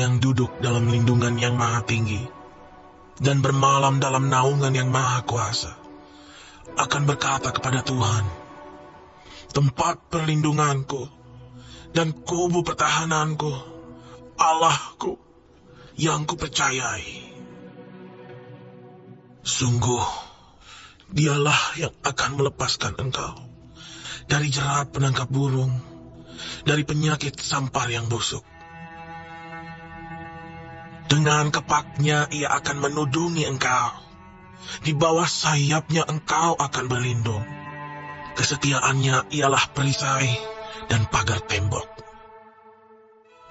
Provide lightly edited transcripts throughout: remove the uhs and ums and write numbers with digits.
yang duduk dalam lindungan yang maha tinggi dan bermalam dalam naungan yang maha kuasa akan berkata kepada Tuhan, tempat perlindunganku dan kubu pertahananku, Allahku yang kupercayai. Sungguh, dialah yang akan melepaskan engkau dari jerat penangkap burung, dari penyakit sampar yang busuk. Dengan kepaknya ia akan menudungi engkau. Di bawah sayapnya engkau akan berlindung. Kesetiaannya ialah perisai dan pagar tembok.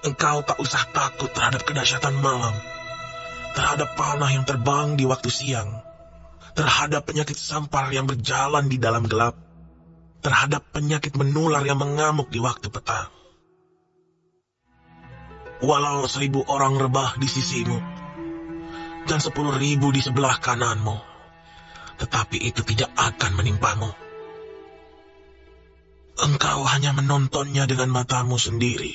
Engkau tak usah takut terhadap kedahsyatan malam, terhadap panah yang terbang di waktu siang, terhadap penyakit sampar yang berjalan di dalam gelap, terhadap penyakit menular yang mengamuk di waktu petang. Walau 1000 orang rebah di sisimu, dan 10.000 di sebelah kananmu, tetapi itu tidak akan menimpamu. Engkau hanya menontonnya dengan matamu sendiri,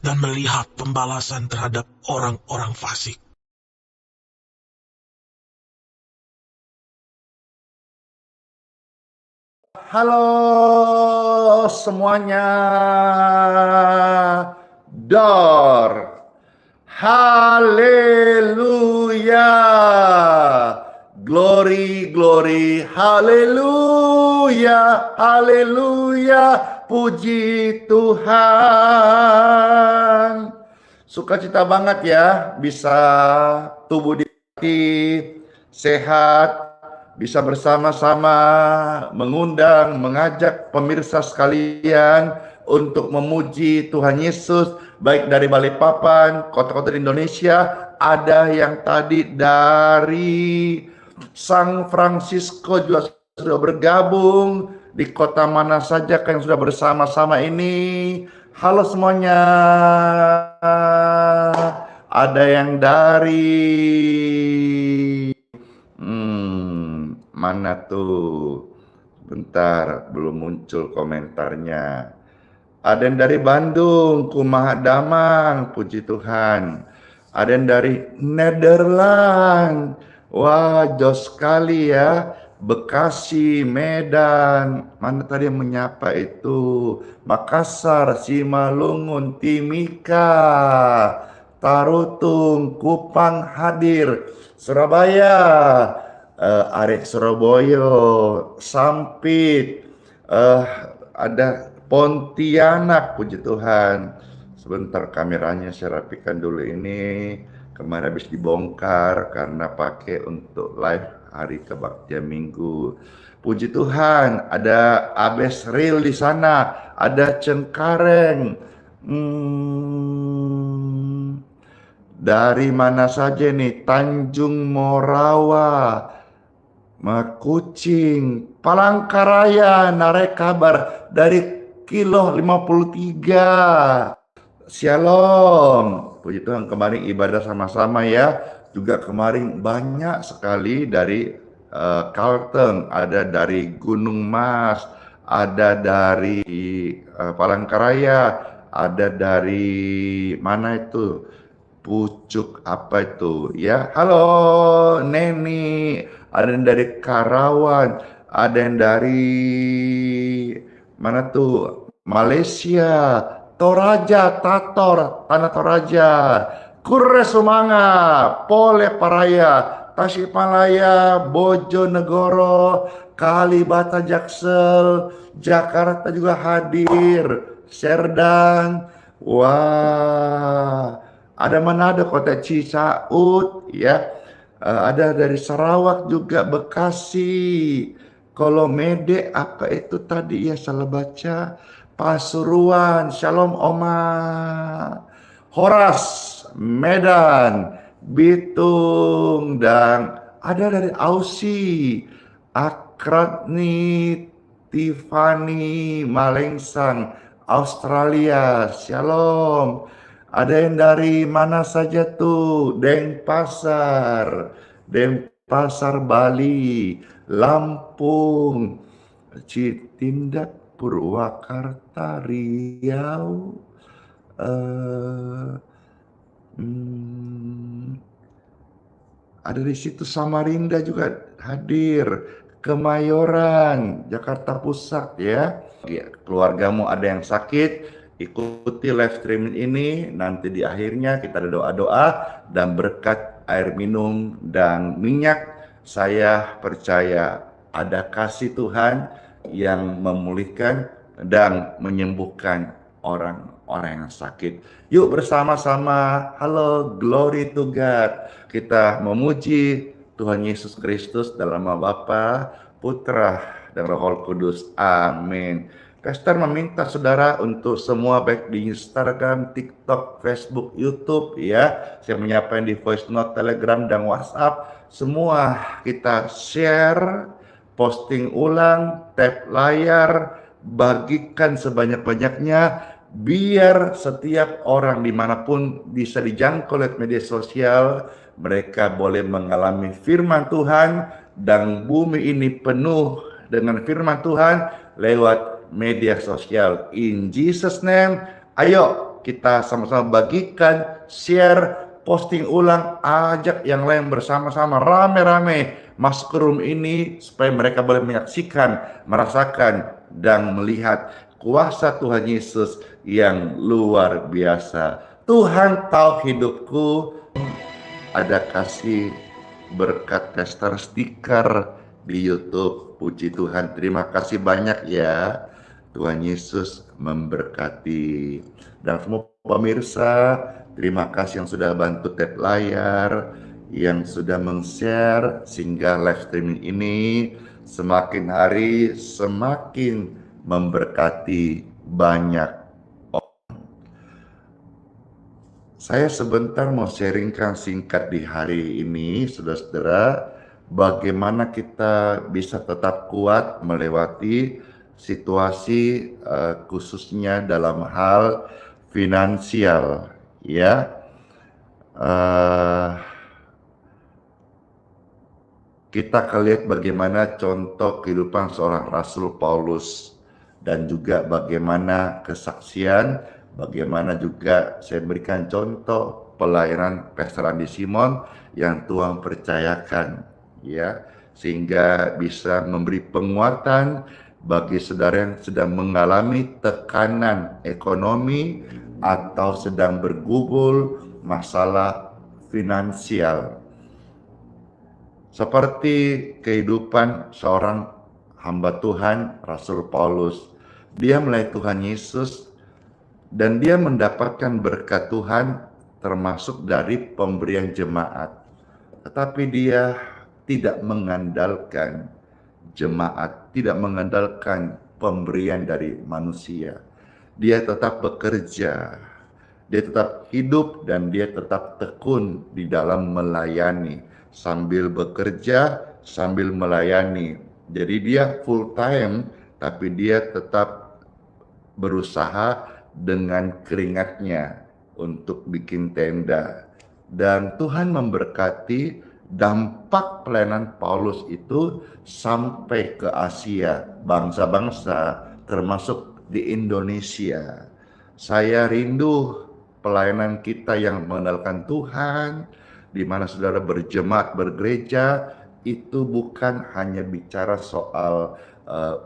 dan melihat pembalasan terhadap orang-orang fasik. Halo semuanya, Dor, haleluya, glory, glory, haleluya, haleluya, puji Tuhan. Sukacita banget ya, bisa tubuh di sehat, bisa bersama-sama mengundang, mengajak pemirsa sekalian untuk memuji Tuhan Yesus, baik dari Balikpapan, kota-kota di Indonesia, ada yang tadi dari San Francisco juga sudah bergabung, di kota mana saja yang sudah bersama-sama ini. Halo semuanya, ada yang dari mana tuh? Bentar, belum muncul komentarnya. Ada yang dari Bandung, Kumaha Damang, puji Tuhan. Ada yang dari Nederland. Wah, jos sekali ya. Bekasi, Medan. Mana tadi yang menyapa itu? Makassar, Simalungun, Timika, Tarutung, Kupang hadir. Surabaya, Arek Surabaya, Sampit, ada Pontianak, puji Tuhan. Sebentar kameranya saya rapikan dulu ini. Kemarin habis dibongkar karena pakai untuk live hari kebaktian minggu. Puji Tuhan, ada Abes Real di sana, ada Cengkareng. Dari mana saja nih? Tanjung Morawa, Kucing, Palangkaraya, narik kabar dari kilo 53. Shalom. Puji Tuhan, kemarin ibadah sama-sama ya. Juga kemarin banyak sekali dari Kalteng, ada dari Gunung Mas, ada dari Palangkaraya, ada dari mana itu? Pucuk apa itu ya? Halo Neni, ada yang dari Karawang, ada yang dari mana tuh? Malaysia, Toraja, Tator, Tanah Toraja, Kurre Sumanga, Pole Paraya, Tasikmalaya, Bojonegoro, Kalibata Jaksel, Jakarta juga hadir, Serdang, wah. Ada Manado, kota Cisaud, ya. Ada dari Sarawak juga, Bekasi, Kolomede, apa itu tadi ya salah baca, Pasuruan, Shalom Oma, Horas, Medan, Bitung, dan ada dari Aussie, Akratni, Tiffany, Malengsang, Australia, Shalom. Ada yang dari mana saja tuh? Denpasar, Bali, Lampung, Citindak, Purwakarta, Riau, Ada di situ Samarinda juga hadir, Kemayoran, Jakarta Pusat ya. Keluargamu ada yang sakit, ikuti live streaming ini, nanti di akhirnya kita ada doa-doa dan berkat air minum dan minyak. Saya percaya ada kasih Tuhan yang memulihkan dan menyembuhkan orang-orang yang sakit. Yuk bersama-sama, halo, glory to God. Kita memuji Tuhan Yesus Kristus dalam nama Bapa, Putra, dan Roh Kudus. Amin. Pastor meminta saudara untuk semua baik di Instagram, TikTok, Facebook, YouTube ya. Saya menyampaikan di voice note, Telegram, dan WhatsApp. Semua kita share, posting ulang, tap layar, bagikan sebanyak-banyaknya biar setiap orang dimanapun bisa dijangkau oleh media sosial. Mereka boleh mengalami firman Tuhan dan bumi ini penuh dengan firman Tuhan lewat media sosial. In Jesus name, ayo kita sama-sama bagikan, share, posting ulang, ajak yang lain bersama-sama rame-rame masuk ke room ini supaya mereka boleh menyaksikan, merasakan, dan melihat kuasa Tuhan Yesus yang luar biasa. Tuhan tahu hidupku. Ada kasih berkat tester stiker di YouTube. Puji Tuhan, terima kasih banyak ya. Tuhan Yesus memberkati. Dan semua pemirsa, terima kasih yang sudah bantu tap layar, yang sudah meng-share sehingga live streaming ini semakin hari semakin memberkati banyak. Saya sebentar mau sharingkan singkat di hari ini, saudara-saudara, bagaimana kita bisa tetap kuat melewati situasi khususnya dalam hal finansial, ya. Kita akan lihat bagaimana contoh kehidupan seorang Rasul Paulus dan juga bagaimana kesaksian, bagaimana juga saya berikan contoh pelayanan Pastor Andi Simon yang Tuhan percayakan, ya, sehingga bisa memberi penguatan bagi saudara yang sedang mengalami tekanan ekonomi atau sedang bergumul masalah finansial. Seperti kehidupan seorang hamba Tuhan, Rasul Paulus. Dia melayani Tuhan Yesus dan dia mendapatkan berkat Tuhan termasuk dari pemberian jemaat. Tetapi dia tidak mengandalkan jemaat, tidak mengandalkan pemberian dari manusia. Dia tetap bekerja, dia tetap hidup dan dia tetap tekun di dalam melayani. Sambil bekerja, sambil melayani. Jadi dia full time, tapi dia tetap berusaha dengan keringatnya untuk bikin tenda. Dan Tuhan memberkati dampak pelayanan Paulus itu sampai ke Asia, bangsa-bangsa termasuk di Indonesia. Saya rindu pelayanan kita yang mengenalkan Tuhan, di mana saudara berjemaat, bergereja, itu bukan hanya bicara soal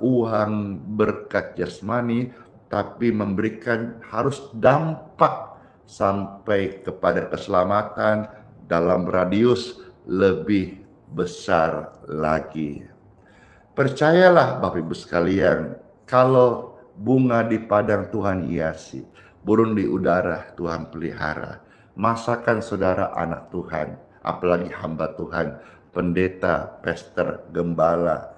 uang, berkat jasmani, tapi memberikan harus dampak sampai kepada keselamatan dalam radius lebih besar lagi. Percayalah Bapak Ibu sekalian, kalau bunga di padang Tuhan hiasi, burung di udara Tuhan pelihara. Masakan saudara anak Tuhan, apalagi hamba Tuhan, pendeta, pastor, gembala,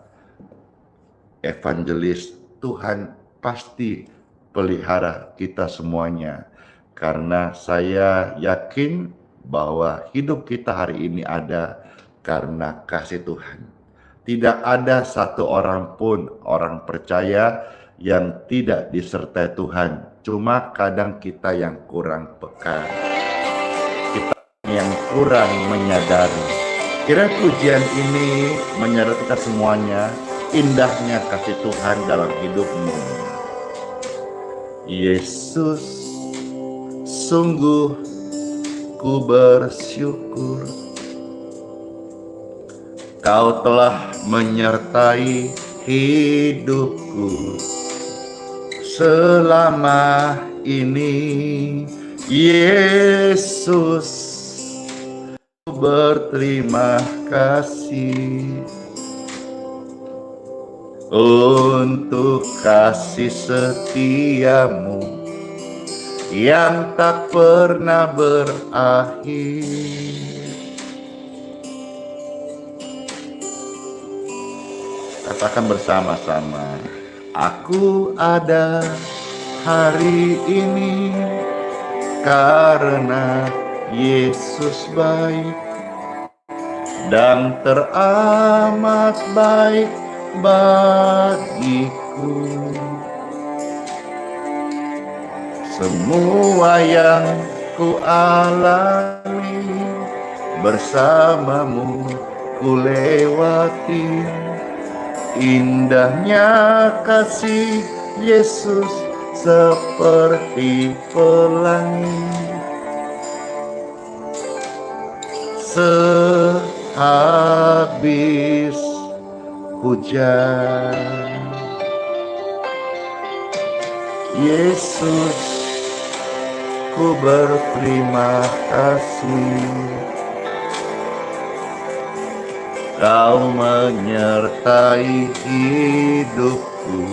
evangelis, Tuhan pasti pelihara kita semuanya. Karena saya yakin bahwa hidup kita hari ini ada karena kasih Tuhan. Tidak ada satu orang pun orang percaya yang tidak disertai Tuhan. Cuma kadang kita yang kurang peka, yang kurang menyadari. Kira pujian ini menyadari kita semuanya indahnya kasih Tuhan dalam hidupmu. Yesus sungguh ku bersyukur. Kau telah menyertai hidupku selama ini, Yesus. Ku berterima kasih untuk kasih setiamu yang tak pernah berakhir. Katakan bersama-sama, aku ada hari ini karena Yesus baik dan teramat baik bagiku. Semua yang ku alami bersamamu ku lewati. Indahnya kasih Yesus seperti pelangi. Sehabis hujan, Yesus, ku berterima kasih. Kau menyertai hidupku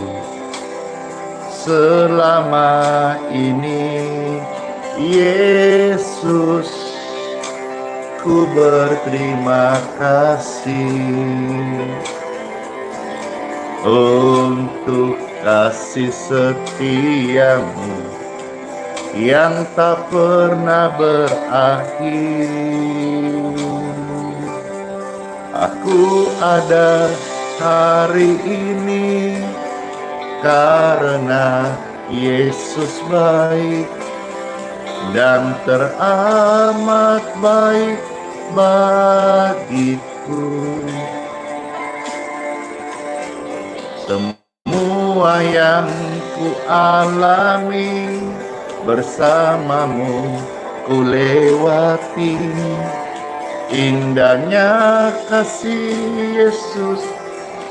selama ini, Yesus. Ku berterima kasih untuk kasih setiamu yang tak pernah berakhir. Aku ada hari ini karena Yesus baik dan teramat baik bagiku. Semua yang ku alami bersamamu ku lewati. Indahnya kasih Yesus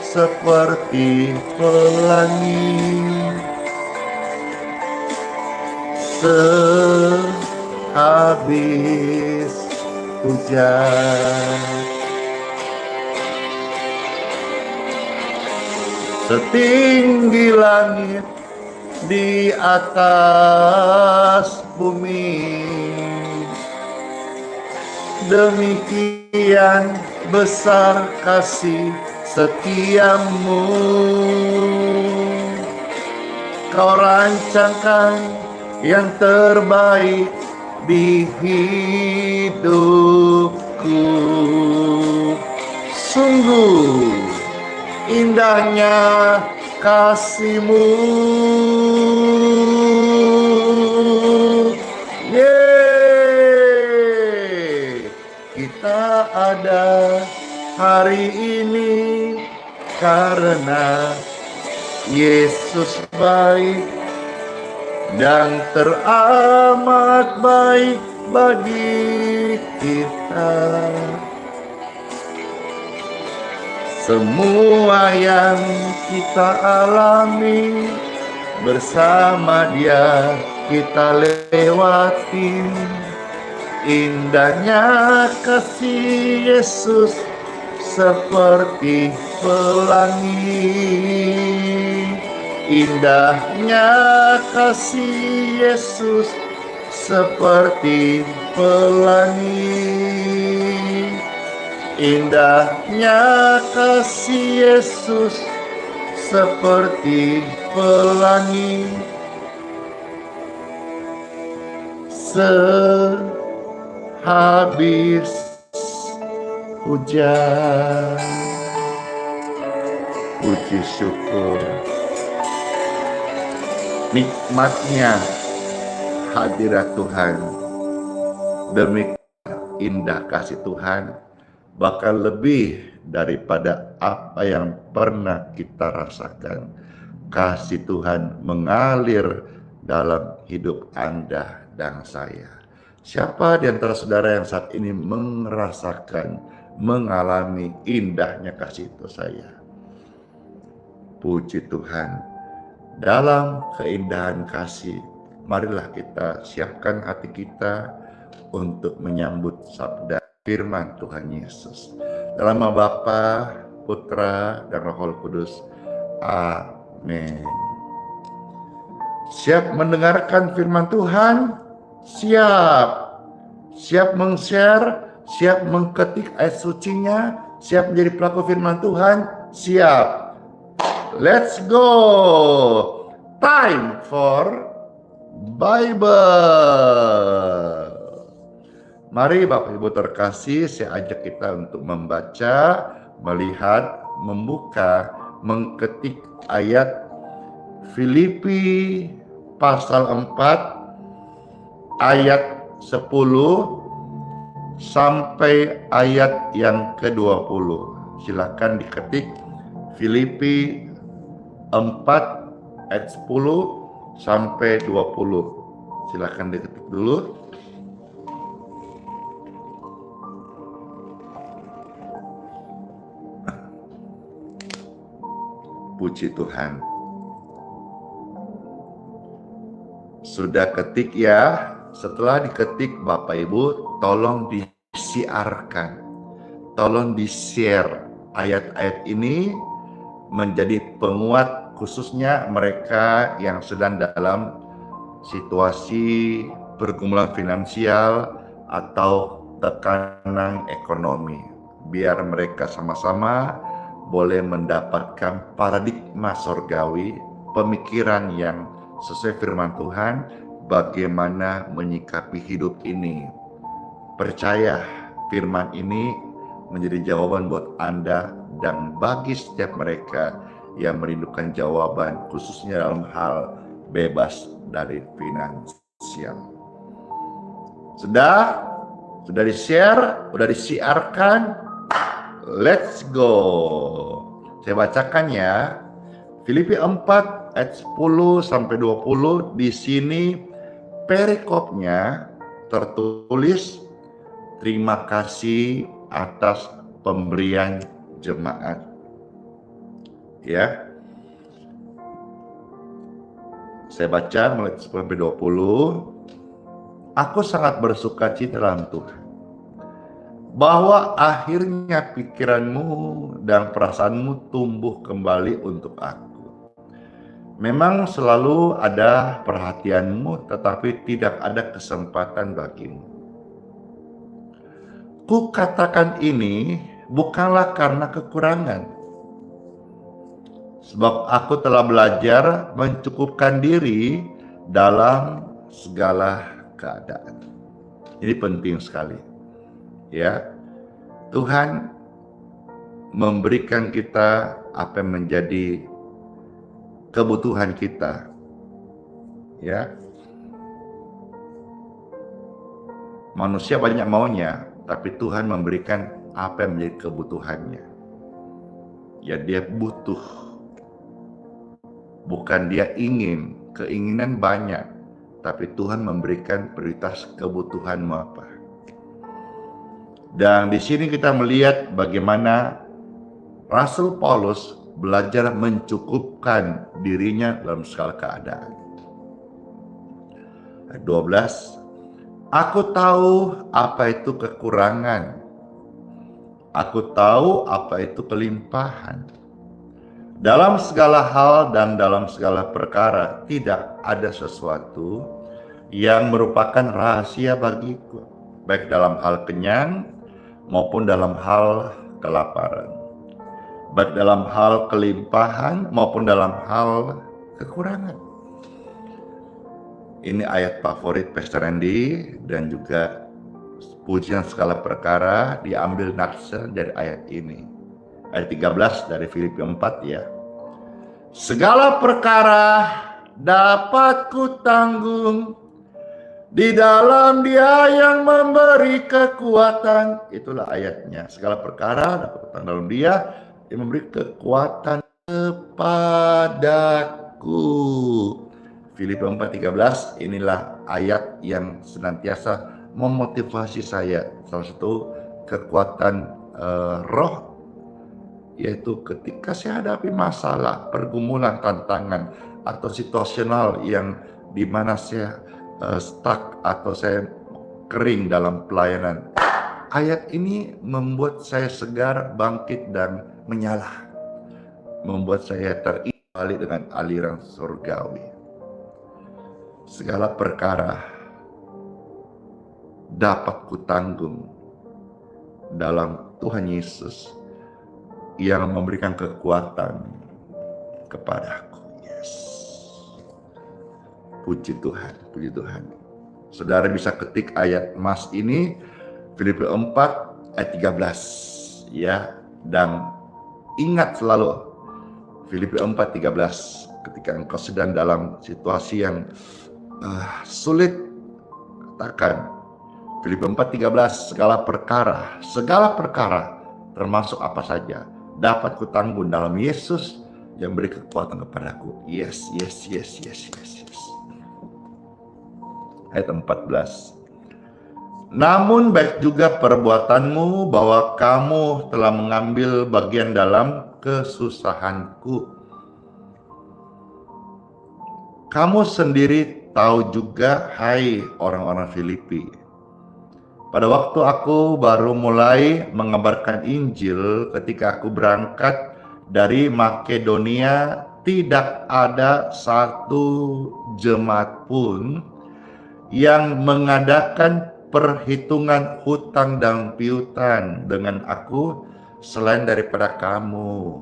seperti pelangi. Sehabis hujan, setinggi langit di atas bumi, demikian besar kasih setiamu. Kau rancangkan yang terbaik di hidupku. Sungguh indahnya kasih-Mu. Yeay, kita ada hari ini karena Yesus baik dan teramat baik bagi kita. Semua yang kita alami bersama Dia kita lewati. Indahnya kasih Yesus seperti pelangi. Indahnya kasih Yesus seperti pelangi. Indahnya kasih Yesus seperti pelangi. Sehabis hujan. Puji syukur, nikmatnya hadirat Tuhan, demikian indah kasih Tuhan, bahkan lebih daripada apa yang pernah kita rasakan. Kasih Tuhan mengalir dalam hidup Anda dan saya. Siapa di antara saudara yang saat ini merasakan, mengalami indahnya kasih itu saya? Puji Tuhan. Dalam keindahan kasih, marilah kita siapkan hati kita untuk menyambut sabda firman Tuhan Yesus. Dalam nama Bapa, Putra, dan Roh Kudus. Amin. Siap mendengarkan firman Tuhan? Siap. Siap meng-share, siap mengketik ayat sucinya, siap menjadi pelaku firman Tuhan? Siap. Let's go. Time for Bible. Mari Bapak Ibu terkasih, saya ajak kita untuk membaca, melihat, membuka, mengketik ayat Filipi pasal 4 ayat 10 sampai ayat yang ke-20. Silakan diketik Filipi 4 ayat 10 sampai 20. Silakan diketik dulu. Puji Tuhan. Sudah ketik ya? Setelah diketik Bapak Ibu, tolong disiarkan, tolong di-share ayat-ayat ini menjadi penguat khususnya mereka yang sedang dalam situasi pergumulan finansial atau tekanan ekonomi. Biar mereka sama-sama boleh mendapatkan paradigma sorgawi, pemikiran yang sesuai firman Tuhan, bagaimana menyikapi hidup ini. Percaya firman ini menjadi jawaban buat Anda dan bagi setiap mereka yang merindukan jawaban, khususnya dalam hal bebas dari finansial. Sudah di-share, sudah disiarkan. Let's go. Saya bacakan ya. Filipi 4 ayat 10 sampai 20. Di sini perikopnya tertulis terima kasih atas pemberian jemaat. Ya. Saya baca mulai sampai 20. Aku sangat bersukacita dalam Tuhan bahwa akhirnya pikiranmu dan perasaanmu tumbuh kembali untuk aku. Memang selalu ada perhatianmu, tetapi tidak ada kesempatan bagimu. Ku katakan ini bukanlah karena kekurangan, sebab aku telah belajar mencukupkan diri dalam segala keadaan. Ini penting sekali. Ya, Tuhan memberikan kita apa yang menjadi kebutuhan kita. Ya, manusia banyak maunya, tapi Tuhan memberikan apa yang menjadi kebutuhannya. Ya, dia butuh, bukan dia ingin. Keinginan banyak, tapi Tuhan memberikan prioritas kebutuhanmu apa. Dan di sini kita melihat bagaimana Rasul Paulus belajar mencukupkan dirinya dalam segala keadaan. Ayat 12, aku tahu apa itu kekurangan. Aku tahu apa itu kelimpahan. Dalam segala hal dan dalam segala perkara tidak ada sesuatu yang merupakan rahasia bagiku, baik dalam hal kenyang maupun dalam hal kelaparan, baik dalam hal kelimpahan maupun dalam hal kekurangan. Ini ayat favorit Pastor Randy dan juga pujian segala perkara diambil nafsu dari ayat ini. Ayat 13 dari Filipi 4 ya. Segala perkara dapat kutanggung di dalam Dia yang memberi kekuatan. Itulah ayatnya. Segala perkara dapat kutanggung dalam Dia yang memberi kekuatan kepadaku. Filipi 4:13, inilah ayat yang senantiasa memotivasi saya. Salah satu kekuatan roh, yaitu ketika saya hadapi masalah, pergumulan, tantangan, atau situasional yang dimana saya stuck atau saya kering dalam pelayanan. Ayat ini membuat saya segar, bangkit, dan menyala. Membuat saya terikat dengan aliran surgawi. Segala perkara dapat kutanggung dalam Tuhan Yesus yang memberikan kekuatan kepadaku. Yes. Puji Tuhan, puji Tuhan. Saudara bisa ketik ayat emas ini, Filipi 4 ayat 13 ya, dan ingat selalu Filipi 4:13, ketika engkau sedang dalam situasi yang sulit, katakan Filipi 4:13, segala perkara termasuk apa saja dapat kutanggung dalam Yesus yang beri kekuatan kepadaku. Yes. Ayat 14. Namun baik juga perbuatanmu, bahwa kamu telah mengambil bagian dalam kesusahanku. Kamu sendiri tahu juga, hai orang-orang Filipi, pada waktu aku baru mulai mengabarkan Injil, ketika aku berangkat dari Makedonia, tidak ada satu jemaat pun yang mengadakan perhitungan hutang dan piutang dengan aku selain daripada kamu.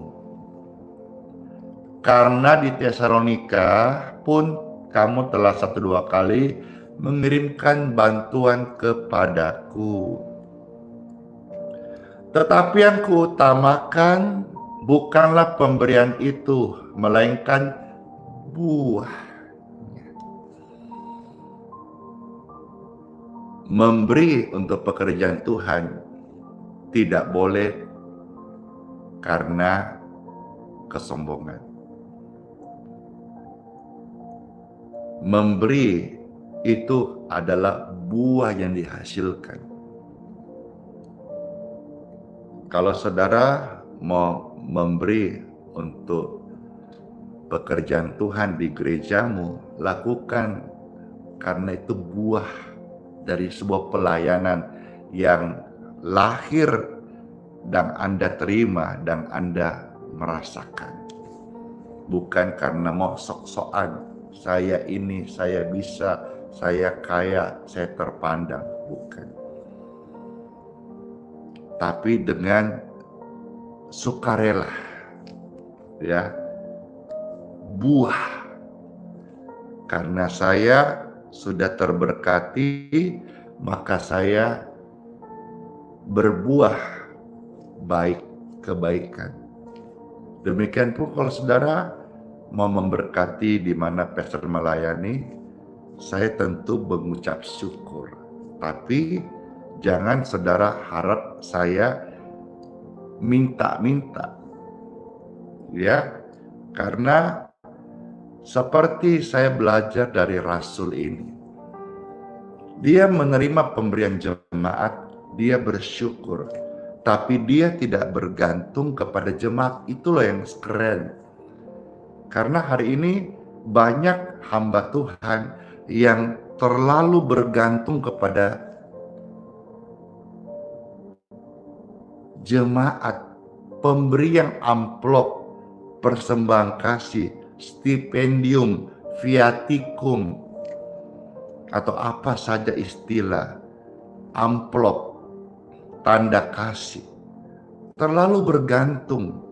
Karena di Tesalonika pun kamu telah 1-2 kali mengirimkan bantuan kepadaku. Tetapi yang kuutamakan bukanlah pemberian itu, melainkan buah. Memberi untuk pekerjaan Tuhan tidak boleh karena kesombongan. Memberi itu adalah buah yang dihasilkan. Kalau saudara mau memberi untuk pekerjaan Tuhan di gerejamu, lakukan, karena itu buah dari sebuah pelayanan yang lahir dan Anda terima dan Anda merasakan. Bukan karena mau sok-sokan, saya ini, saya bisa, saya kaya, saya terpandang. Bukan. Tapi dengan sukarela, ya, buah. Karena saya sudah terberkati, maka saya berbuah baik kebaikan. Demikian pun kalau saudara mau memberkati di mana pastor melayani, saya tentu mengucap syukur. Tapi jangan saudara harap saya minta-minta, ya, karena seperti saya belajar dari Rasul ini, dia menerima pemberian jemaat, dia bersyukur, tapi dia tidak bergantung kepada jemaat. Itulah yang keren. Karena hari ini banyak hamba Tuhan yang terlalu bergantung kepada jemaat, pemberian amplop, persembahan kasih, stipendium, viatikum, atau apa saja istilah, amplop, tanda kasih. Terlalu bergantung.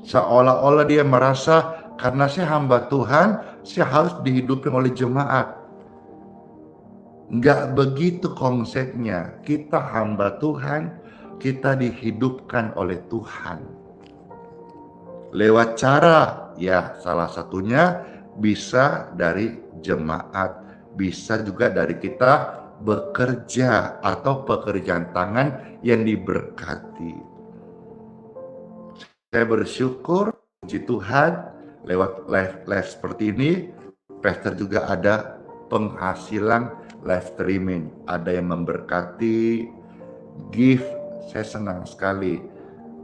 Seolah-olah dia merasa karena saya hamba Tuhan, saya harus dihidupi oleh jemaat. Enggak begitu konsepnya. Kita hamba Tuhan, kita dihidupkan oleh Tuhan. Lewat cara, ya salah satunya bisa dari jemaat, bisa juga dari kita bekerja atau pekerjaan tangan yang diberkati. Saya bersyukur, puji Tuhan, lewat live seperti ini, pastor juga ada penghasilan live streaming, ada yang memberkati, gift, saya senang sekali.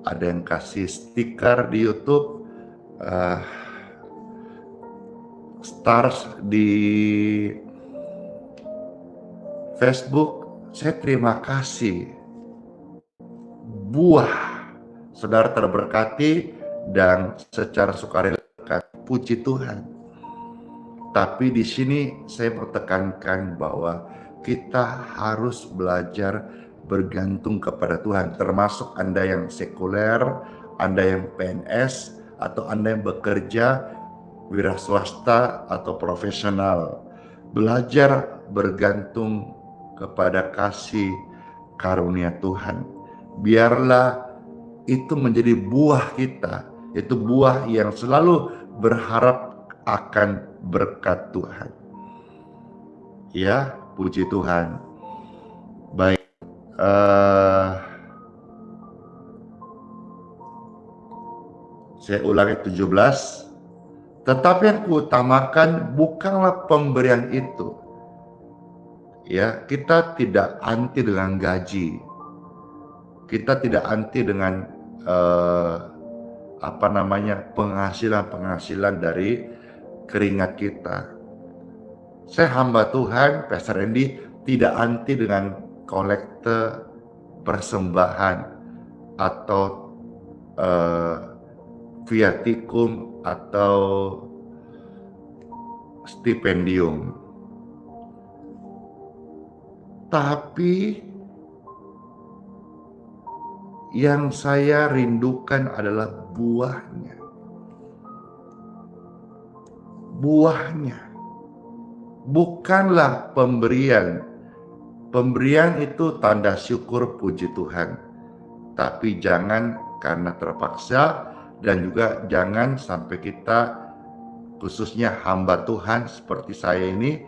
Ada yang kasih stiker di YouTube, stars di Facebook. Saya terima kasih. Buah saudara terberkati dan secara sukarela. Puji Tuhan. Tapi di sini saya mau tekankan bahwa kita harus belajar bergantung kepada Tuhan, termasuk Anda yang sekuler, Anda yang PNS, atau Anda yang bekerja wira swasta atau profesional. Belajar bergantung kepada kasih karunia Tuhan. Biarlah itu menjadi buah kita, itu buah yang selalu berharap akan berkat Tuhan. Ya, puji Tuhan. Baik, saya ulangi 17. Tetapi yang kuutamakan bukanlah pemberian itu. Ya, kita tidak anti dengan gaji. Kita tidak anti dengan penghasilan dari keringat kita. Saya hamba Tuhan, Pastor Randy, tidak anti dengan kolekte, persembahan, atau viatikum atau stipendium. Tapi yang saya rindukan adalah buahnya. Buahnya. Bukanlah pemberian. Pemberian itu tanda syukur, puji Tuhan. Tapi jangan karena terpaksa, dan juga jangan sampai kita, khususnya hamba Tuhan seperti saya ini,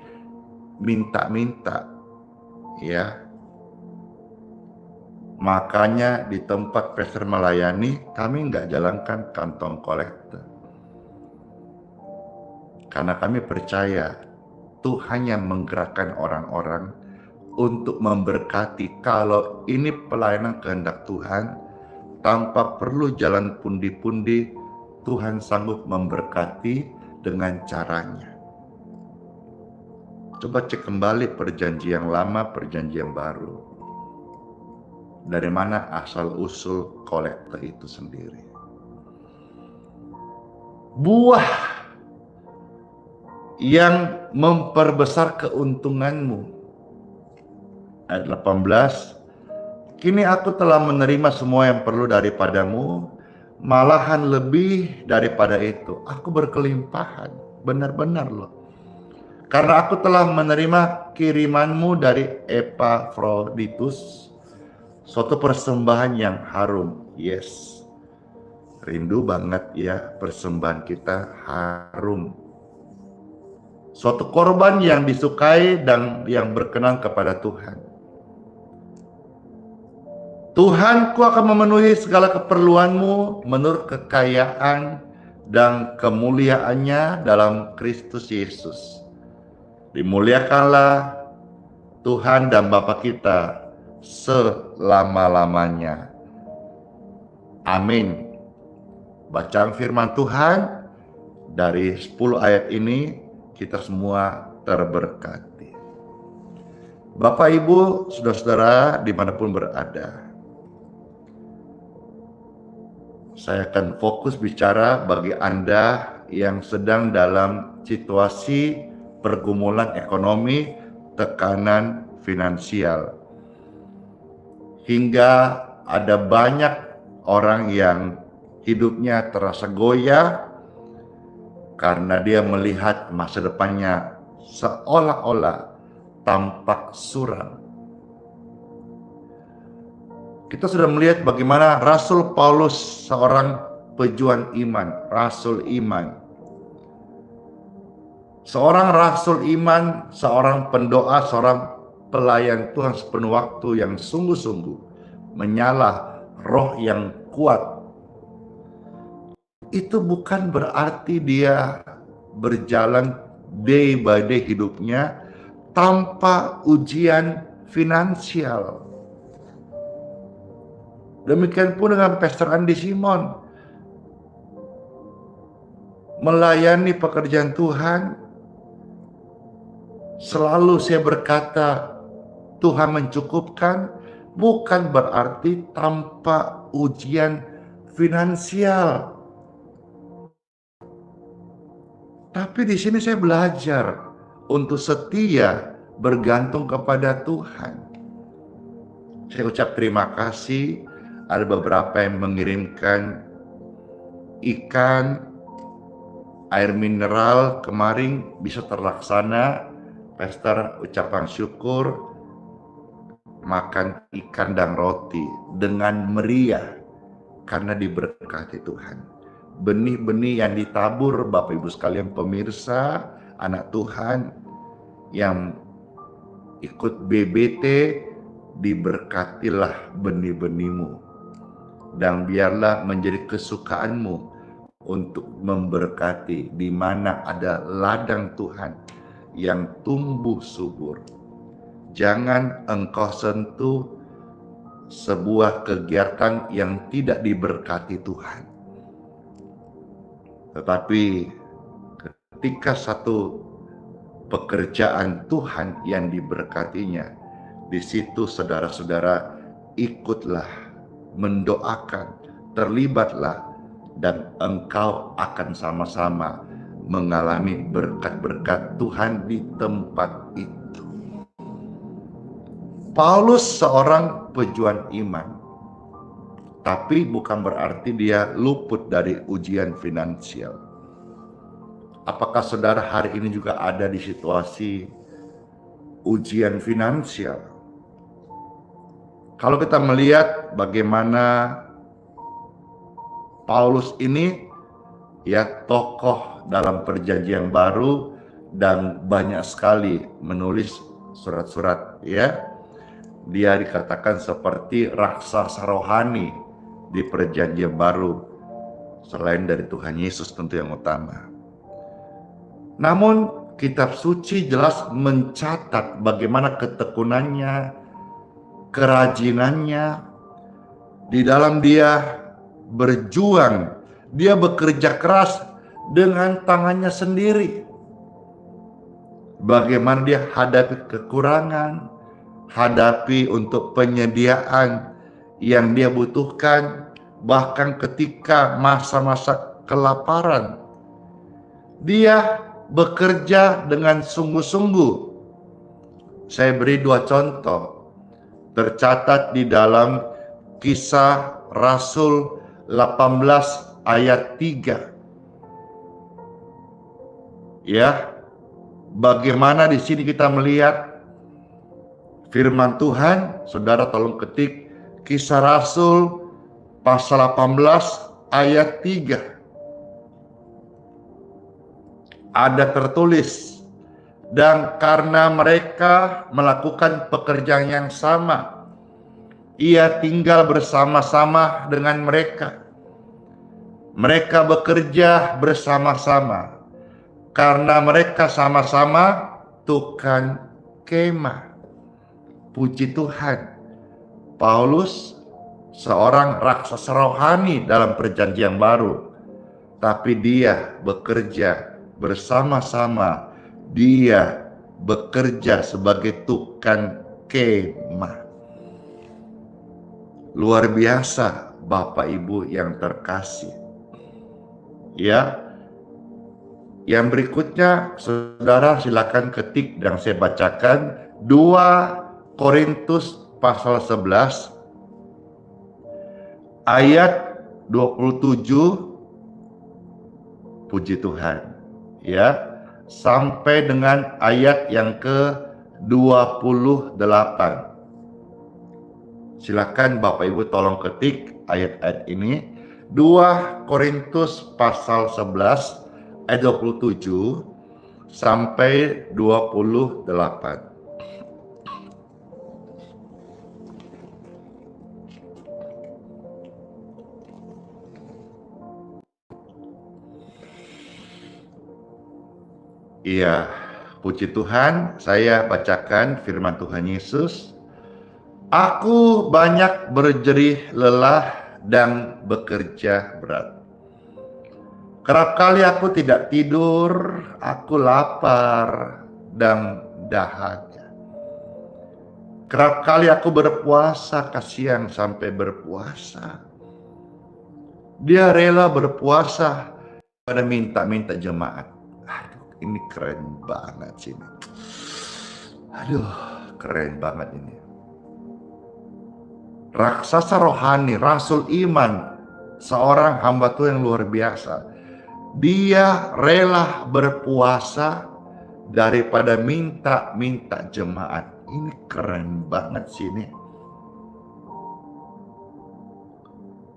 minta-minta. Ya. Makanya di tempat Pastor melayani, kami nggak jalankan kantong kolektor. Karena kami percaya Tuhan yang menggerakkan orang-orang untuk memberkati. Kalau ini pelayanan kehendak Tuhan, tanpa perlu jalan pundi-pundi, Tuhan sanggup memberkati dengan caranya. Coba cek kembali perjanjian lama, perjanjian baru. Dari mana asal-usul kolektor itu sendiri. Buah yang memperbesar keuntunganmu. Ayat 18. Kini aku telah menerima semua yang perlu daripadamu, malahan lebih daripada itu. Aku berkelimpahan, benar-benar loh. Karena aku telah menerima kirimanmu dari Epafroditus, suatu persembahan yang harum. Yes, rindu banget ya persembahan kita harum. Suatu korban yang disukai dan yang berkenan kepada Tuhan. Tuhanku akan memenuhi segala keperluanmu menurut kekayaan dan kemuliaannya dalam Kristus Yesus. Dimuliakanlah Tuhan dan Bapa kita selama-lamanya. Amin. Bacaan firman Tuhan dari 10 ayat ini, kita semua terberkati. Bapak, Ibu, saudara-saudara dimanapun berada, saya akan fokus bicara bagi Anda yang sedang dalam situasi pergumulan ekonomi, tekanan finansial. Hingga ada banyak orang yang hidupnya terasa goyah karena dia melihat masa depannya seolah-olah tampak suram. Kita sudah melihat bagaimana Rasul Paulus, seorang pejuang iman, rasul iman. Seorang rasul iman, seorang pendoa, seorang pelayan Tuhan sepenuh waktu yang sungguh-sungguh menyala roh yang kuat. Itu bukan berarti dia berjalan day by day hidupnya tanpa ujian finansial. Demikian pun dengan Pastor Andi Simon. Melayani pekerjaan Tuhan, selalu saya berkata, Tuhan mencukupkan, bukan berarti tanpa ujian finansial. Tapi di sini saya belajar untuk setia bergantung kepada Tuhan. Saya ucap terima kasih. Ada beberapa yang mengirimkan ikan, air mineral kemarin bisa terlaksana. Pastor ucapan syukur, makan ikan dan roti dengan meriah karena diberkati Tuhan. Benih-benih yang ditabur Bapak Ibu sekalian pemirsa, anak Tuhan yang ikut BBT, diberkatilah benih-benihmu dan biarlah menjadi kesukaanmu untuk memberkati di mana ada ladang Tuhan yang tumbuh subur. Jangan engkau sentuh sebuah kegiatan yang tidak diberkati Tuhan. Tetapi ketika satu pekerjaan Tuhan yang diberkatinya, di situ saudara-saudara ikutlah, mendoakan, terlibatlah, dan engkau akan sama-sama mengalami berkat-berkat Tuhan di tempat itu. Paulus seorang pejuang iman, tapi bukan berarti dia luput dari ujian finansial. Apakah saudara hari ini juga ada di situasi ujian finansial? Kalau kita melihat bagaimana Paulus ini ya tokoh dalam perjanjian baru dan banyak sekali menulis surat-surat ya. Dia dikatakan seperti raksasa rohani di perjanjian baru selain dari Tuhan Yesus tentu yang utama. Namun kitab suci jelas mencatat bagaimana ketekunannya, kerajinannya di dalam dia berjuang, dia bekerja keras dengan tangannya sendiri. Bagaimana dia hadapi kekurangan, hadapi untuk penyediaan yang dia butuhkan, bahkan ketika masa-masa kelaparan, dia bekerja dengan sungguh-sungguh. Saya beri 2 contoh, tercatat di dalam Kisah Rasul 18 ayat 3. Ya, bagaimana di sini kita melihat firman Tuhan, saudara tolong ketik Kisah Rasul pasal 18 ayat 3. Ada tertulis, dan karena mereka melakukan pekerjaan yang sama, ia tinggal bersama-sama dengan mereka. Mereka bekerja bersama-sama karena mereka sama-sama tukang kemah. Puji Tuhan, Paulus seorang raksasa rohani dalam perjanjian baru, tapi dia bekerja bersama-sama, dia bekerja sebagai tukang kemah. Luar biasa Bapak Ibu yang terkasih. Ya, yang berikutnya saudara silakan ketik dan saya bacakan 2 Korintus pasal 11 ayat 27, puji Tuhan ya, sampai dengan ayat yang ke-28. Silakan Bapak Ibu tolong ketik ayat-ayat ini. 2 Korintus pasal 11 ayat 27 sampai 28. Iya, Puji Tuhan, saya bacakan firman Tuhan Yesus. Aku banyak berjerih lelah dan bekerja berat. Kerap kali aku tidak tidur, aku lapar dan dahaga. Kerap kali aku berpuasa, kasihan sampai berpuasa. Dia rela berpuasa pada minta-minta jemaat. Aduh, ini keren banget sih. Aduh, keren banget ini. Raksasa rohani, rasul iman, seorang hamba Tuhan yang luar biasa. Dia rela berpuasa daripada minta-minta jemaat. Ini keren banget sih ini.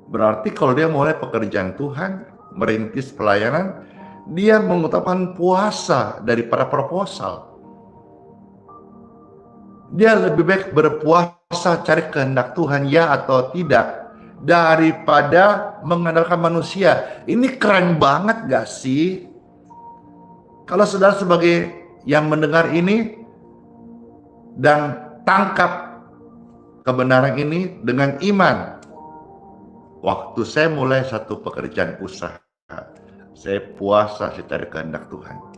Berarti kalau dia mulai pekerjaan Tuhan, merintis pelayanan, dia mengutamakan puasa daripada proposal. Dia lebih baik berpuasa cari kehendak Tuhan ya atau tidak daripada mengandalkan manusia. Ini keren banget gak sih? Kalau saudara sebagai yang mendengar ini dan tangkap kebenaran ini dengan iman. Waktu saya mulai satu pekerjaan usaha, saya puasa secara kehendak Tuhan.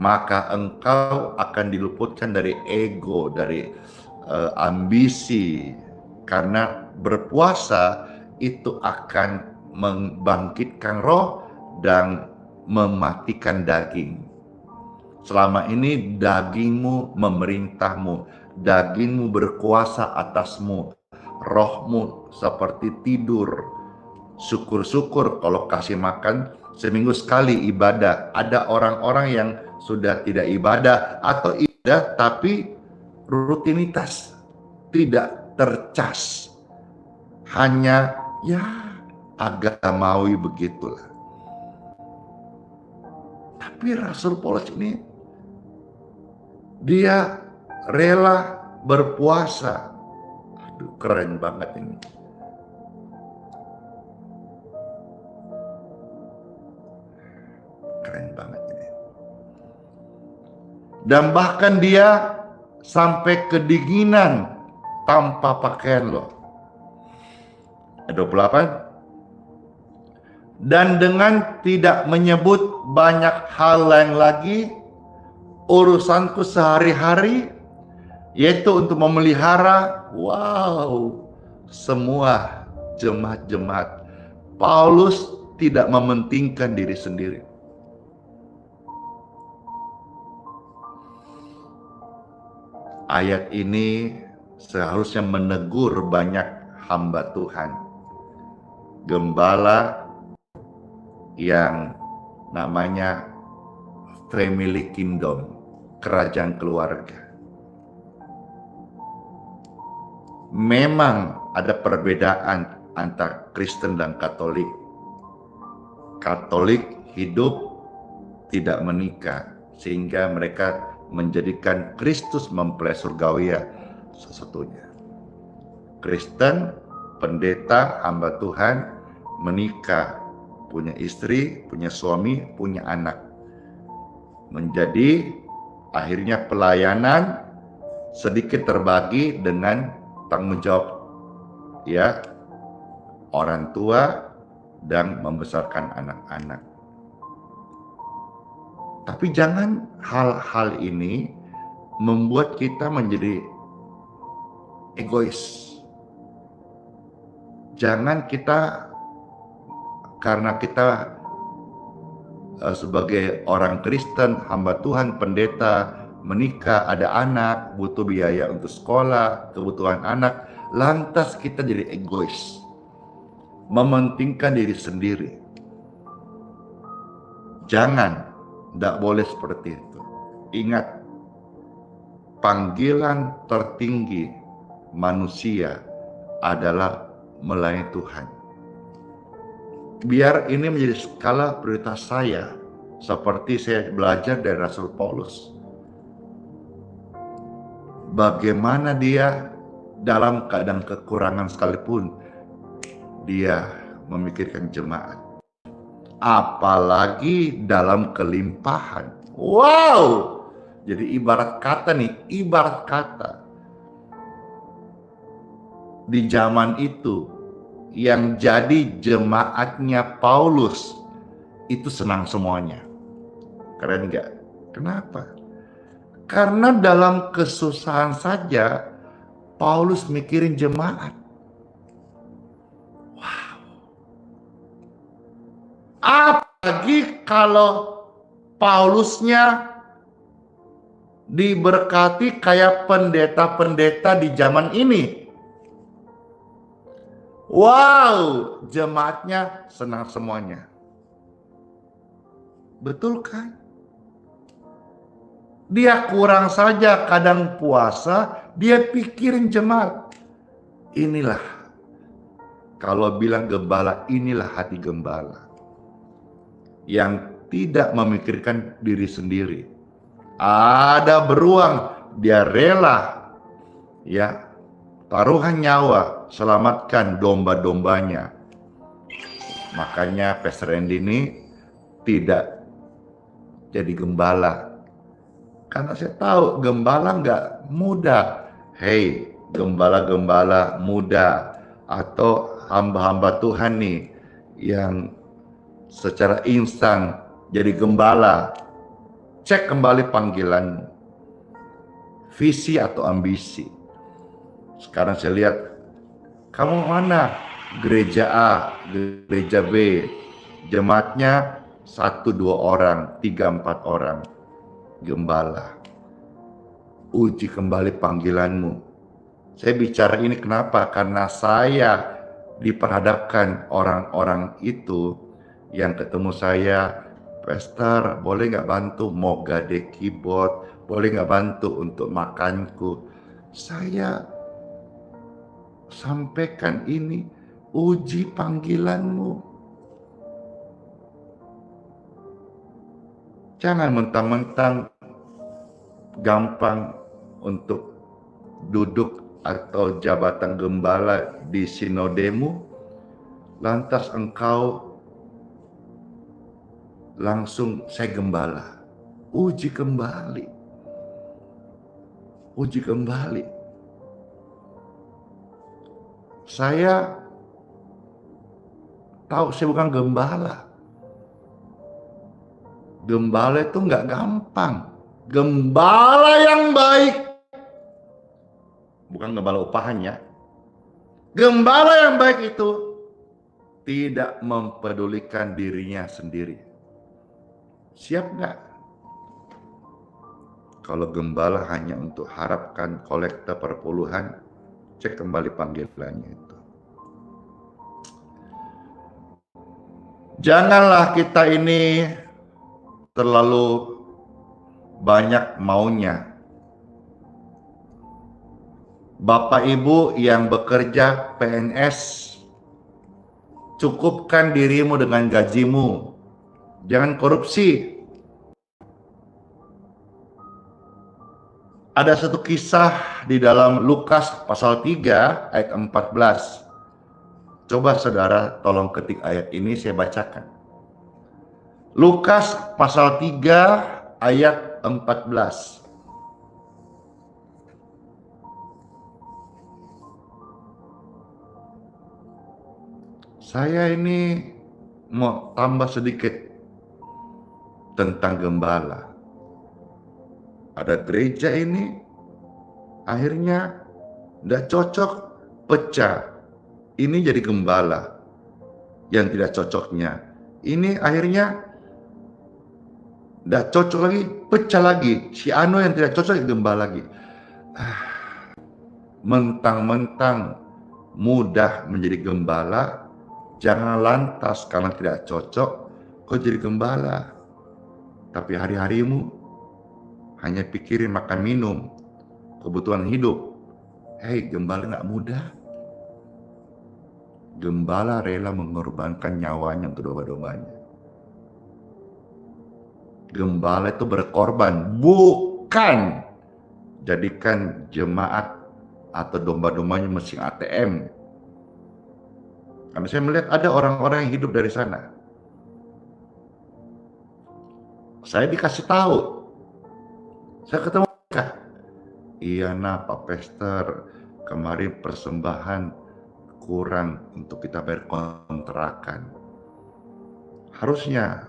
Maka engkau akan diluputkan dari ego, dari ambisi. Karena berpuasa itu akan membangkitkan roh dan mematikan daging. Selama ini dagingmu memerintahmu, dagingmu berkuasa atasmu, rohmu seperti tidur. Syukur-syukur kalau kasih makan seminggu sekali ibadah. Ada orang-orang yang sudah tidak ibadah atau ibadah tapi rutinitas, tidak tercas. Hanya ya agamawi begitulah. Tapi Rasul Paulus ini dia rela berpuasa. Aduh, keren banget ini. Keren banget ini. Dan bahkan dia sampai kedinginan tanpa pakaian loh. 28. Dan dengan tidak menyebut banyak hal lain lagi, urusanku sehari-hari yaitu untuk memelihara semua jemaat-jemaat. Paulus tidak mementingkan diri sendiri. Ayat ini seharusnya menegur banyak hamba Tuhan, gembala yang namanya family kingdom, kerajaan keluarga. Memang ada perbedaan antara Kristen dan Katolik. Katolik hidup tidak menikah sehingga mereka menjadikan Kristus mempelai surgawi sesatunya. Kristen, pendeta, hamba Tuhan menikah, punya istri, punya suami, punya anak. Menjadi akhirnya pelayanan sedikit terbagi dengan tanggung jawab ya orang tua dan membesarkan anak-anak. Tapi jangan hal-hal ini membuat kita menjadi egois. Jangan kita, karena kita sebagai orang Kristen, hamba Tuhan, pendeta, menikah, ada anak, butuh biaya untuk sekolah, kebutuhan anak, lantas kita jadi egois, mementingkan diri sendiri. Jangan, tidak boleh seperti itu. Ingat, panggilan tertinggi manusia adalah melayani Tuhan. Biar ini menjadi skala prioritas saya, seperti saya belajar dari Rasul Paulus. Bagaimana dia dalam keadaan kekurangan sekalipun, dia memikirkan jemaat. Apalagi dalam kelimpahan. Wow! Jadi ibarat kata di zaman itu yang jadi jemaatnya Paulus itu senang semuanya. Keren nggak? Kenapa? Karena dalam kesusahan saja Paulus mikirin jemaat. Wow. Apalagi kalau Paulusnya diberkati kayak pendeta-pendeta di zaman ini. Wow, jemaatnya senang semuanya. Betul kan? Dia kurang saja kadang puasa, dia pikirin jemaat. Inilah, kalau bilang gembala, inilah hati gembala. Yang tidak memikirkan diri sendiri. Ada beruang, dia rela, ya, taruhan nyawa, selamatkan domba-dombanya. Makanya Pastor Randy ini tidak jadi gembala. Karena saya tahu gembala nggak mudah. Hei, gembala-gembala muda atau hamba-hamba Tuhan nih yang secara instan jadi gembala. Cek kembali panggilan, visi atau ambisi. Sekarang saya lihat, kamu mana? Gereja A, gereja B, jemaatnya 1-2 orang, 3-4 orang. Gembala, uji kembali panggilanmu. Saya bicara ini kenapa? Karena saya diperhadapkan orang-orang itu yang ketemu saya, Pastor, boleh nggak bantu mau gade keyboard, boleh nggak bantu untuk makanku. Saya sampaikan ini, uji panggilanmu. Jangan mentang-mentang gampang untuk duduk atau jabatan gembala di sinodemu, lantas engkau langsung saya gembala. Uji kembali. Uji kembali. Saya tahu saya bukan gembala. Gembala itu nggak gampang. Gembala yang baik, bukan gembala upahan ya. Gembala yang baik itu tidak mempedulikan dirinya sendiri. Siap nggak? Kalau gembala hanya untuk harapkan kolekta perpuluhan, cek kembali panggilannya itu. Janganlah kita ini terlalu banyak maunya. Bapak Ibu yang bekerja PNS, cukupkan dirimu dengan gajimu. Jangan korupsi. Ada satu kisah di dalam Lukas pasal 3 ayat 14. Coba saudara tolong ketik ayat ini, saya bacakan. Lukas pasal 3 ayat 14. Saya ini mau tambah sedikit tentang gembala. Ada gereja ini akhirnya tidak cocok, pecah. Ini jadi gembala yang tidak cocoknya. Ini akhirnya tidak cocok lagi, pecah lagi. Si Ano yang tidak cocok gembala lagi. Mentang-mentang mudah menjadi gembala, jangan lantas karena tidak cocok kau jadi gembala. Tapi hari-harimu hanya pikirin makan minum, kebutuhan hidup. Hei, gembala nggak mudah. Gembala rela mengorbankan nyawanya untuk domba-dombanya. Gembala itu berkorban, bukan jadikan jemaat atau domba-dombanya mesin ATM. Karena saya melihat ada orang-orang yang hidup dari sana. Saya dikasih tahu, Saya ketemu mereka. Iya nah Pak Pester, kemarin persembahan kurang untuk kita bayar kontrakan. Harusnya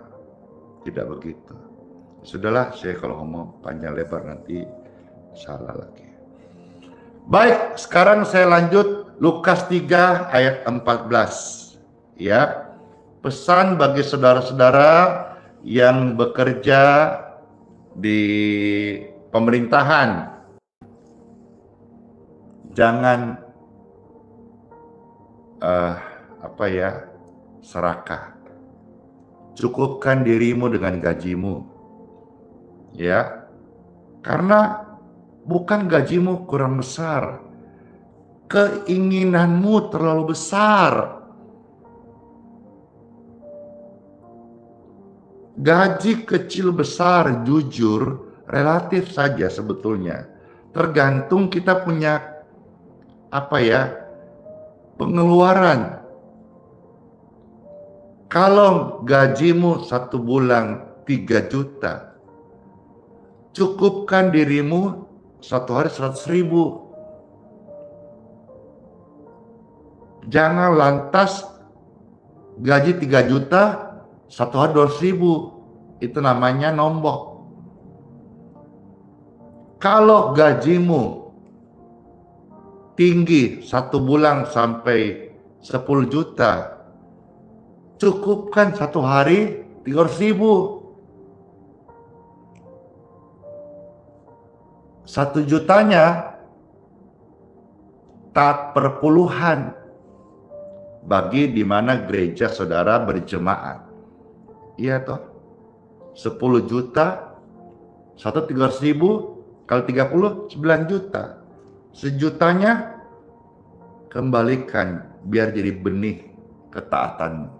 tidak begitu. Sudahlah, saya kalau ngomong panjang lebar nanti salah lagi. Baik, sekarang saya lanjut Lukas 3 ayat 14. Ya. Pesan bagi saudara-saudara yang bekerja di pemerintahan. Jangan serakah. Cukupkan dirimu dengan gajimu. Ya. Karena bukan gajimu kurang besar. Keinginanmu terlalu besar. Gaji kecil besar jujur relatif saja sebetulnya. Tergantung kita punya pengeluaran. Kalau gajimu 1 bulan 3 juta, cukupkan dirimu 1 hari 100.000. Jangan lantas gaji 3 juta 1 hari 200.000. Itu namanya nombok. Kalau gajimu tinggi 1 bulan sampai 10 juta, cukupkan 1 hari 300.000. 1 jutanya tak perpuluhan bagi di mana gereja saudara berjemaat. Iya toh, 10 juta 300.000 kali 30 9 juta. Sejutanya kembalikan biar jadi benih ketaatanmu.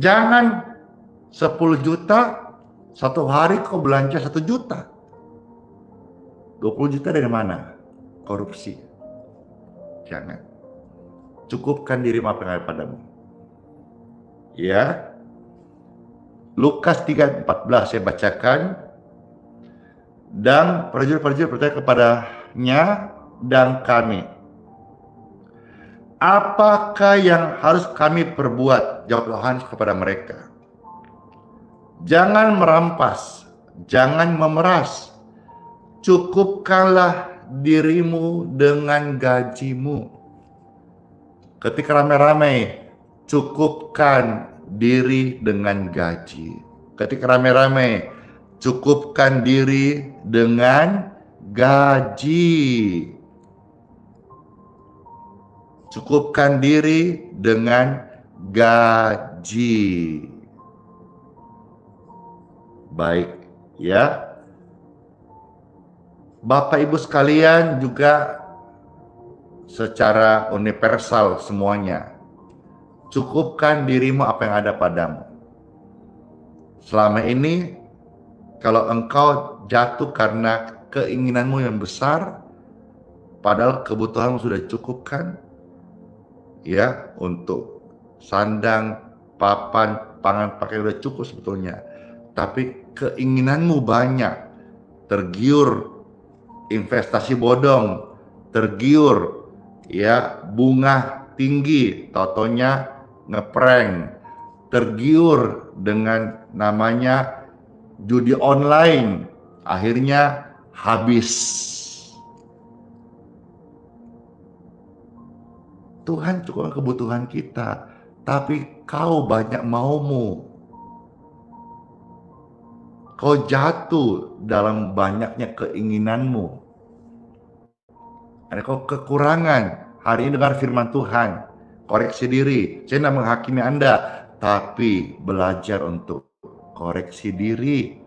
Jangan 10 juta 1 hari kau belanja 1 juta. 20 juta dari mana? Korupsi. Jangan. Cukupkan dirimu apa yang ada padamu. Ya. Lukas 3:14 saya bacakan. Dan prajurit-prajurit percaya kepadanya dan kami. Apakah yang harus kami perbuat? Jawab Yohanes kepada mereka. Jangan merampas, jangan memeras. Cukupkanlah dirimu dengan gajimu. Ketika ramai-ramai, cukupkan diri dengan gaji. Ketika ramai-ramai, cukupkan diri dengan gaji. Cukupkan diri dengan gaji. Baik, ya. Bapak Ibu sekalian juga secara universal semuanya. Cukupkan dirimu apa yang ada padamu. Selama ini kalau engkau jatuh karena keinginanmu yang besar, padahal kebutuhanmu sudah cukupkan, ya, untuk sandang, papan, pangan, pakai udah cukup sebetulnya. Tapi keinginanmu banyak, tergiur investasi bodong, tergiur ya bunga tinggi, totonya ngeprank, tergiur dengan namanya judi online, akhirnya habis. Tuhan cukupkan kebutuhan kita, tapi kau banyak maumu. Kau jatuh dalam banyaknya keinginanmu. Ada kau kekurangan. Hari ini dengar firman Tuhan. Koreksi diri. Saya tidak menghakimi Anda, tapi belajar untuk koreksi diri.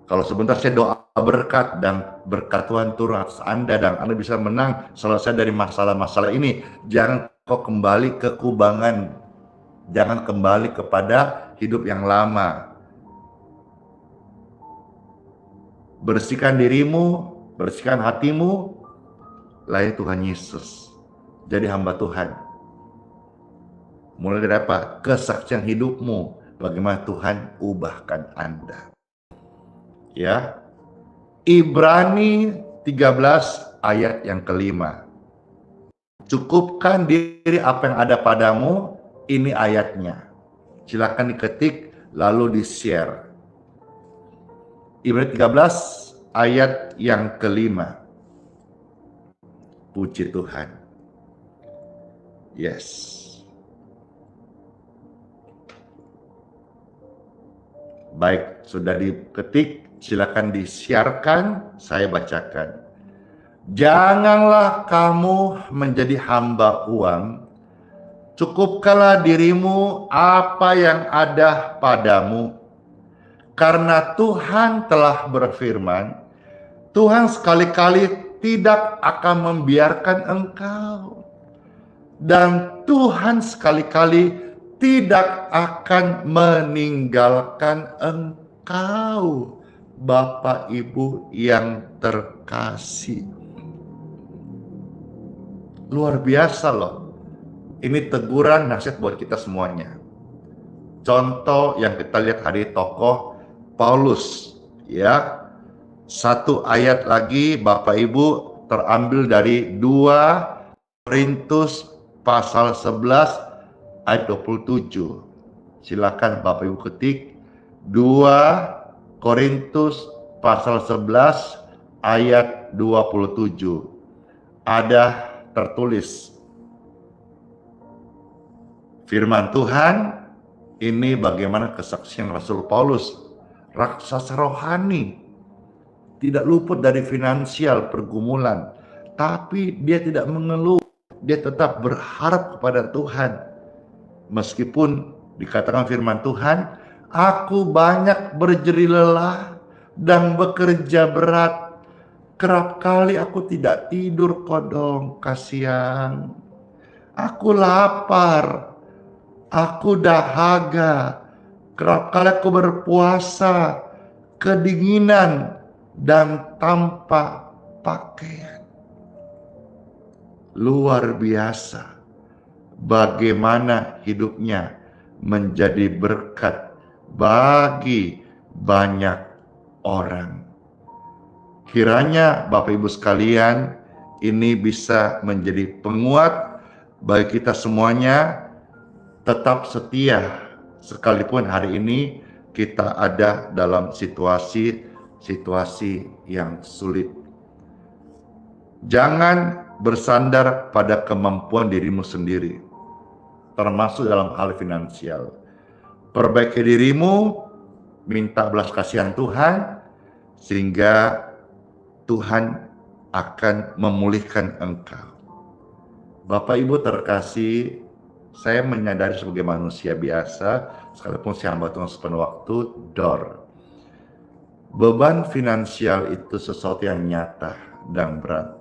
Kalau sebentar saya doa berkat dan berkat Tuhan turun atas Anda dan Anda bisa menang selesai dari masalah-masalah ini. Jangan kau kembali ke kubangan. Jangan kembali kepada hidup yang lama. Bersihkan dirimu, bersihkan hatimu, layani Tuhan Yesus. Jadi hamba Tuhan. Mulai dari apa? Kesaksian hidupmu bagaimana Tuhan ubahkan Anda. Ya. Ibrani 13 ayat yang kelima. Cukupkan diri apa yang ada padamu, ini ayatnya. Silakan diketik lalu di-share. Ibrani 13 ayat yang kelima. Puji Tuhan. Yes. Baik, sudah diketik, silakan disiarkan, saya bacakan. Janganlah kamu menjadi hamba uang, cukupkanlah dirimu apa yang ada padamu. Karena Tuhan telah berfirman, Tuhan sekali-kali tidak akan membiarkan engkau. Dan Tuhan sekali-kali tidak akan meninggalkan engkau, Bapak Ibu yang terkasih. Luar biasa loh. Ini teguran nasihat buat kita semuanya. Contoh yang kita lihat hari tokoh Paulus, ya. Satu ayat lagi Bapak Ibu terambil dari 2 Korintus pasal 11 ayat 27. Silakan Bapak Ibu ketik 2 Korintus pasal 11 ayat 27. Ada tertulis firman Tuhan. Ini bagaimana kesaksian Rasul Paulus, raksasa rohani, tidak luput dari finansial pergumulan, tapi dia tidak mengeluh, dia tetap berharap kepada Tuhan. Meskipun dikatakan firman Tuhan, aku banyak berjeri lelah dan bekerja berat, kerap kali aku tidak tidur kodong, kasihan. Aku lapar, aku dahaga, kerap kali aku berpuasa, kedinginan, dan tanpa pakaian. Luar biasa bagaimana hidupnya menjadi berkat bagi banyak orang. Kiranya Bapak Ibu sekalian, ini bisa menjadi penguat bagi kita semuanya. Tetap setia sekalipun hari ini kita ada dalam situasi yang sulit. Jangan bersandar pada kemampuan dirimu sendiri, termasuk dalam hal finansial. Perbaiki dirimu, minta belas kasihan Tuhan, sehingga Tuhan akan memulihkan engkau. Bapak Ibu terkasih, saya menyadari sebagai manusia biasa, sekalipun saya hamba Tuhan sepenuh waktu, beban finansial itu sesuatu yang nyata dan berat.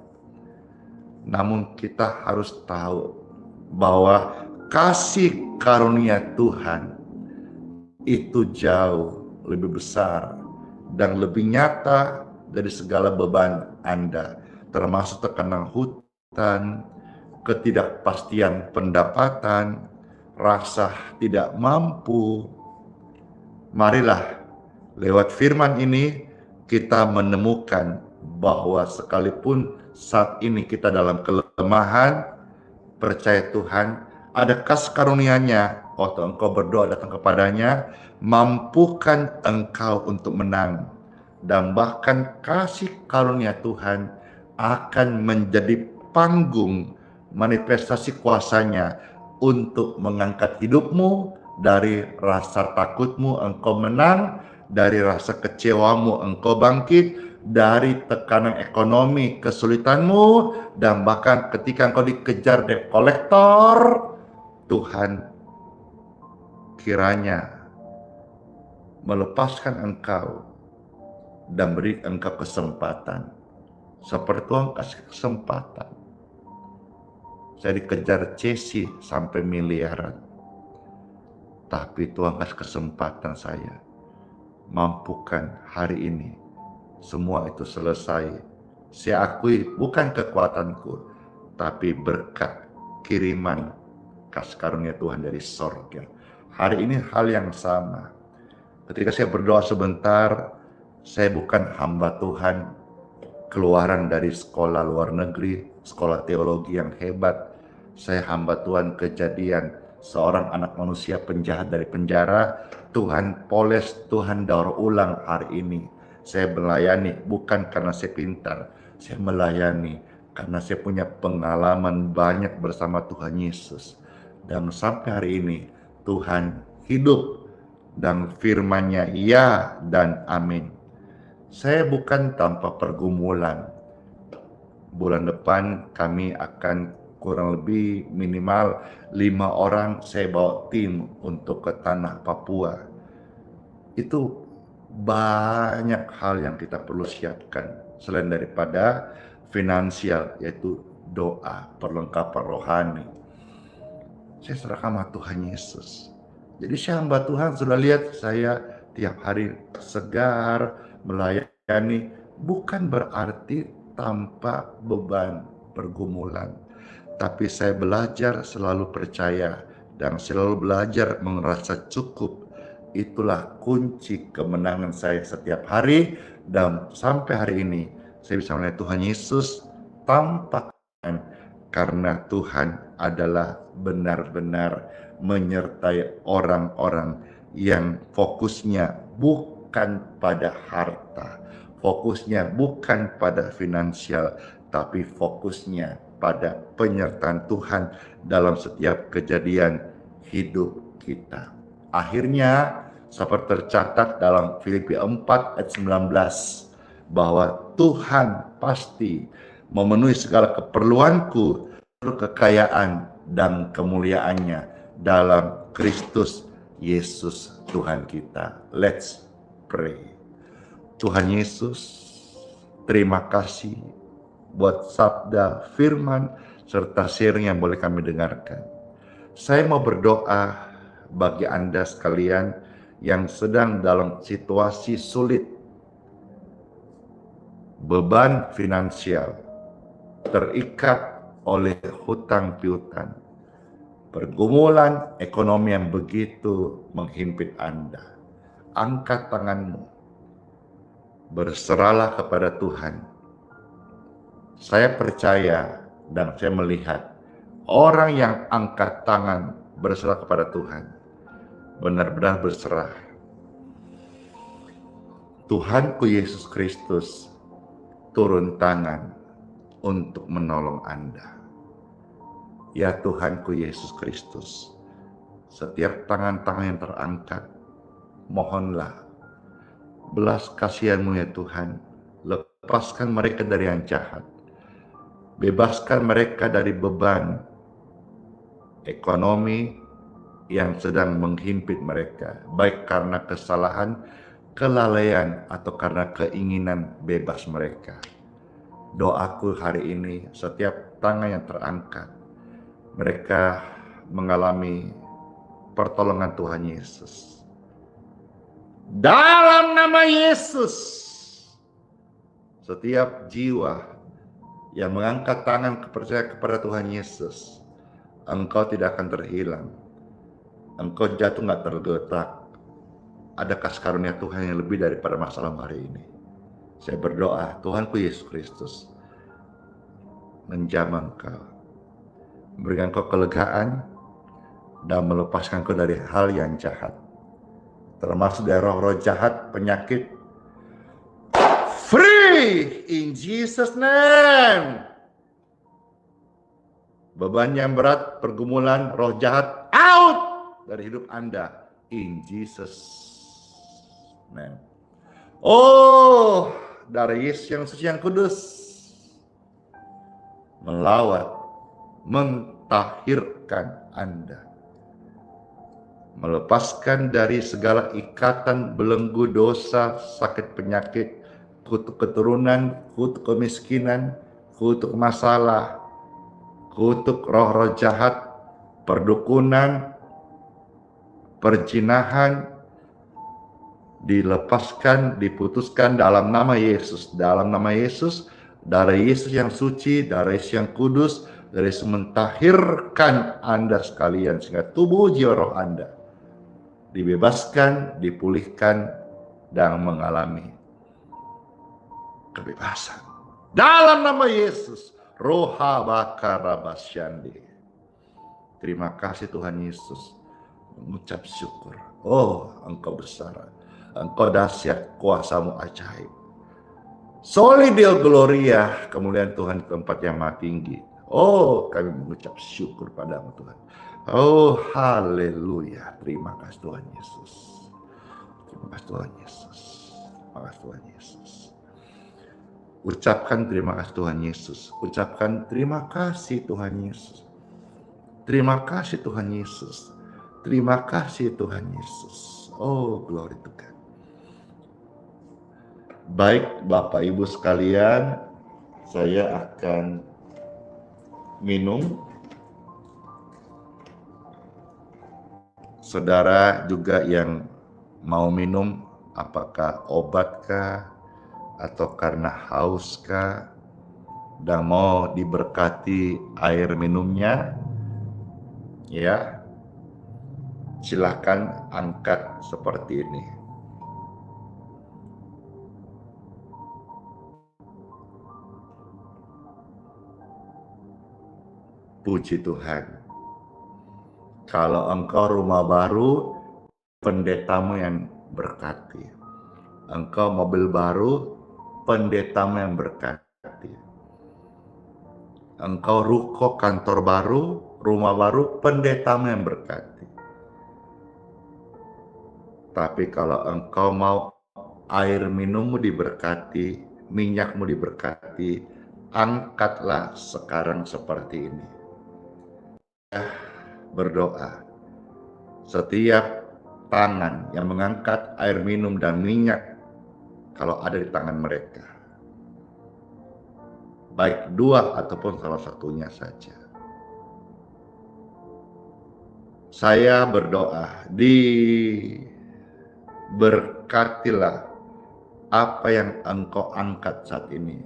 Namun kita harus tahu bahwa kasih karunia Tuhan itu jauh lebih besar dan lebih nyata dari segala beban Anda, termasuk tekanan hutang, ketidakpastian pendapatan, rasa tidak mampu. Marilah lewat firman ini kita menemukan bahwa sekalipun saat ini kita dalam kelemahan, percaya Tuhan ada kasih karunia-Nya. Waktu engkau berdoa datang kepadanya, mampukan engkau untuk menang. Dan bahkan kasih karunia Tuhan akan menjadi panggung manifestasi kuasanya untuk mengangkat hidupmu dari rasa takutmu engkau menang, dari rasa kecewamu engkau bangkit, dari tekanan ekonomi kesulitanmu, dan bahkan ketika engkau dikejar debt collector, Tuhan kiranya melepaskan engkau dan beri engkau kesempatan. Seperti Tuhan kasih kesempatan. Saya dikejar Chelsea sampai miliaran, tapi Tuhan kasih kesempatan saya. Mampukan hari ini semua itu selesai. Saya akui bukan kekuatanku, tapi berkat kiriman kasih karunia Tuhan dari sorga. Hari ini hal yang sama. Ketika saya berdoa sebentar, saya bukan hamba Tuhan, keluaran dari sekolah luar negeri, sekolah teologi yang hebat. Saya hamba Tuhan kejadian, seorang anak manusia penjahat dari penjara, Tuhan poles, Tuhan daur ulang hari ini. Saya melayani bukan karena saya pintar, saya melayani karena saya punya pengalaman banyak bersama Tuhan Yesus. Dan sampai hari ini Tuhan hidup dan firman-Nya ya dan amin. Saya bukan tanpa pergumulan. Bulan depan kami akan kurang lebih minimal 5 orang saya bawa tim untuk ke tanah Papua. Itu banyak hal yang kita perlu siapkan selain daripada finansial, yaitu doa, perlengkapan rohani. Saya serahkan sama Tuhan Yesus. Jadi saya hamba Tuhan, sudah lihat saya tiap hari segar melayani, bukan berarti tanpa beban pergumulan. Tapi saya belajar selalu percaya dan selalu belajar merasa cukup. Itulah kunci kemenangan saya setiap hari, dan sampai hari ini saya bisa melihat Tuhan Yesus tanpa karena Tuhan adalah benar-benar menyertai orang-orang yang fokusnya bukan pada harta, fokusnya bukan pada finansial, tapi fokusnya pada penyertaan Tuhan dalam setiap kejadian hidup kita. Akhirnya seperti tercatat dalam Filipi 4 ayat 19 bahwa Tuhan pasti memenuhi segala keperluanku, kekayaan dan kemuliaannya dalam Kristus Yesus Tuhan kita. Let's pray. Tuhan Yesus, terima kasih buat sabda, firman, serta sharing yang boleh kami dengarkan. Saya mau berdoa bagi Anda sekalian yang sedang dalam situasi sulit, beban finansial, terikat oleh hutang piutang, pergumulan ekonomi yang begitu menghimpit Anda. Angkat tanganmu, berserahlah kepada Tuhan. Saya percaya dan saya melihat orang yang angkat tangan berserah kepada Tuhan benar-benar berserah. Tuhanku Yesus Kristus turun tangan untuk menolong Anda. Ya Tuhanku Yesus Kristus, setiap tangan-tangan yang terangkat, mohonlah belas kasihan-Mu ya Tuhan, lepaskan mereka dari yang jahat, bebaskan mereka dari beban ekonomi yang sedang menghimpit mereka, baik karena kesalahan, kelalaian, atau karena keinginan bebas mereka. Doaku hari ini, setiap tangan yang terangkat, mereka mengalami pertolongan Tuhan Yesus. Dalam nama Yesus, setiap jiwa yang mengangkat tangan percaya kepada Tuhan Yesus, engkau tidak akan terhilang. Engkau jatuh nggak tergeletak. Ada kasih karunia Tuhan yang lebih daripada masalah hari ini. Saya berdoa, Tuhanku Yesus Kristus menjamah engkau, memberikan kau kelegaan, dan melepaskan kau dari hal yang jahat, termasuk dari roh-roh jahat, penyakit. Free in Jesus name. Beban yang berat, pergumulan, roh jahat, out dari hidup Anda in Jesus name. Oh, dari Yesus yang suci yang kudus melawat, mentahirkan Anda, melepaskan dari segala ikatan belenggu dosa, sakit penyakit, kutuk keturunan, kutuk kemiskinan, kutuk masalah, kutuk roh-roh jahat, perdukunan, perzinahan, dilepaskan, diputuskan dalam nama Yesus. Dalam nama Yesus, darah Yesus yang suci, darah Yesus yang kudus, darah Yesus mentahirkan Anda sekalian, sehingga tubuh jiwa roh Anda dibebaskan, dipulihkan, dan mengalami kebebasan. Dalam nama Yesus, Roha Bakarabasyandi. Terima kasih Tuhan Yesus, mengucap syukur. Oh, Engkau besar, Engkau dahsyat, kuasa-Mu ajaib. Soli Deo Gloria, kemuliaan Tuhan di tempat yang maha tinggi. Oh, kami mengucap syukur padamu Tuhan. Oh, haleluya. Terima kasih Tuhan Yesus. Terima kasih Tuhan Yesus. Terima kasih Tuhan Yesus. Ucapkan terima kasih Tuhan Yesus. Ucapkan terima kasih Tuhan Yesus. Terima kasih Tuhan Yesus. Terima kasih Tuhan Yesus. Oh, glory to God. Baik Bapak Ibu sekalian, saya akan minum. Saudara juga yang mau minum, apakah obatkah atau karena hauskah dan mau diberkati air minumnya, ya silakan angkat seperti ini. Puji Tuhan. Kalau engkau rumah baru, pendetamu yang berkati. Engkau mobil baru, pendetamu yang berkati. Engkau ruko kantor baru, rumah baru, pendetamu yang berkati. Tapi kalau engkau mau air minummu diberkati, minyakmu diberkati, angkatlah sekarang seperti ini. Berdoa. Setiap tangan yang mengangkat air minum dan minyak, kalau ada di tangan mereka, baik dua ataupun salah satunya saja, saya berdoa, diberkatilah apa yang engkau angkat saat ini,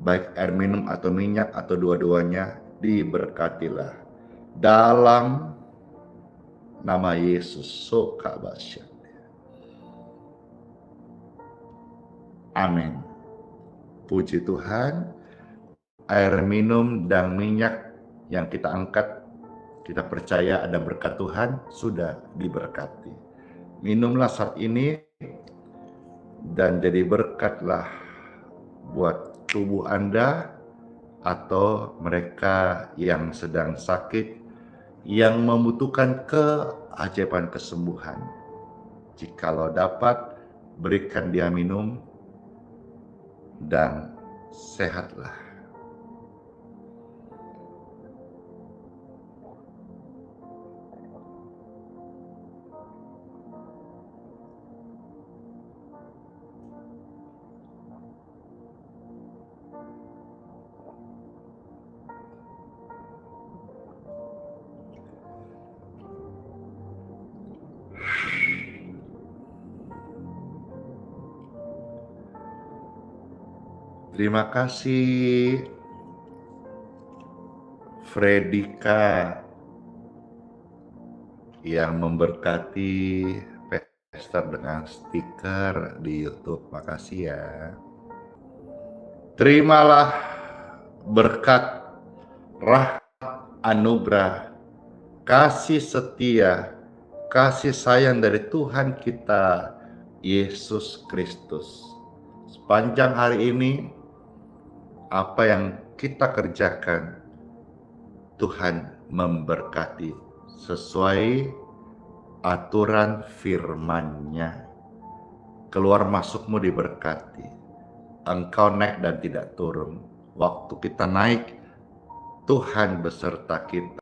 baik air minum atau minyak atau dua-duanya, diberkatilah dalam nama Yesus. Amin. Puji Tuhan, air minum dan minyak yang kita angkat, kita percaya ada berkat Tuhan, sudah diberkati. Minumlah saat ini dan jadi berkatlah buat tubuh Anda atau mereka yang sedang sakit, yang membutuhkan keajaiban kesembuhan. Jikalau dapat, berikan dia minum dan sehatlah. Terima kasih Fredika yang memberkati Pastor dengan stiker di YouTube. Makasih ya. Terimalah berkat, rahmat, anugerah, kasih setia, kasih sayang dari Tuhan kita Yesus Kristus. Sepanjang hari ini, apa yang kita kerjakan, Tuhan memberkati sesuai aturan firman-Nya. Keluar masukmu diberkati. Engkau naik dan tidak turun. Waktu kita naik, Tuhan beserta kita.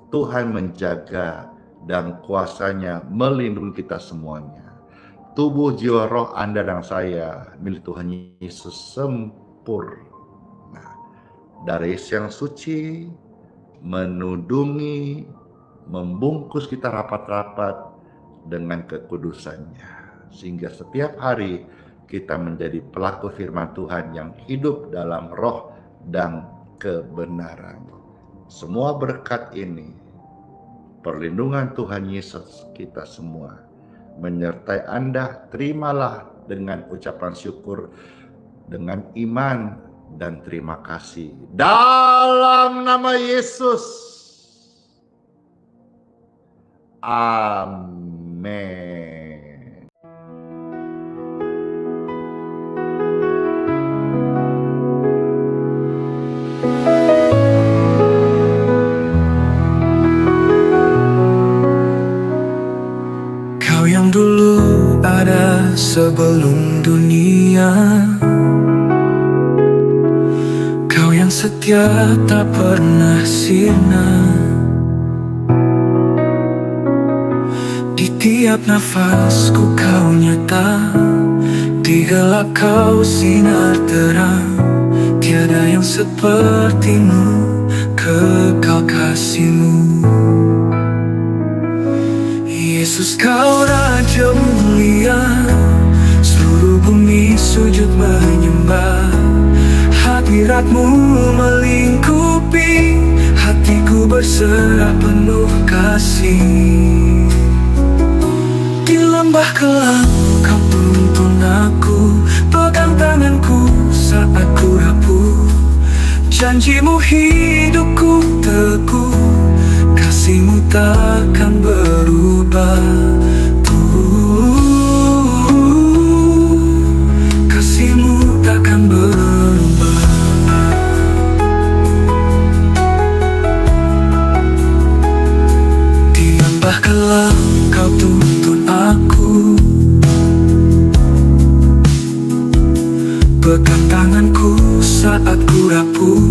Tuhan menjaga dan kuasa-Nya melindungi kita semuanya. Tubuh, jiwa, roh Anda dan saya milik Tuhan Yesus sempurna. Dari yang suci, menudungi, membungkus kita rapat-rapat dengan kekudusannya. Sehingga setiap hari kita menjadi pelaku firman Tuhan yang hidup dalam roh dan kebenaran. Semua berkat ini, perlindungan Tuhan Yesus kita semua menyertai Anda. Terimalah dengan ucapan syukur, dengan iman dan terima kasih. Dalam nama Yesus. Amin. Kau yang dulu ada sebelum dunia, Kau yang setia tak pernah sirna. Di tiap nafasku Kau nyata, di gelap Kau sinar terang. Tiada yang sepertimu, kekal kasih-Mu. Yesus, Kau Raja mulia, seluruh bumi sujud menyembah. Hadirat-Mu melingkupi, hatiku berserah penuh kasih. Di lembah kelam Kau tuntun aku, pegang tanganku saat ku rapuh. Janji-Mu hidupku teguh, kasih-Mu takkan berubah. Kasih-Mu takkan berubah. Di lembah kelam Kau tuntun aku, pegang tanganku saat ku rapuh.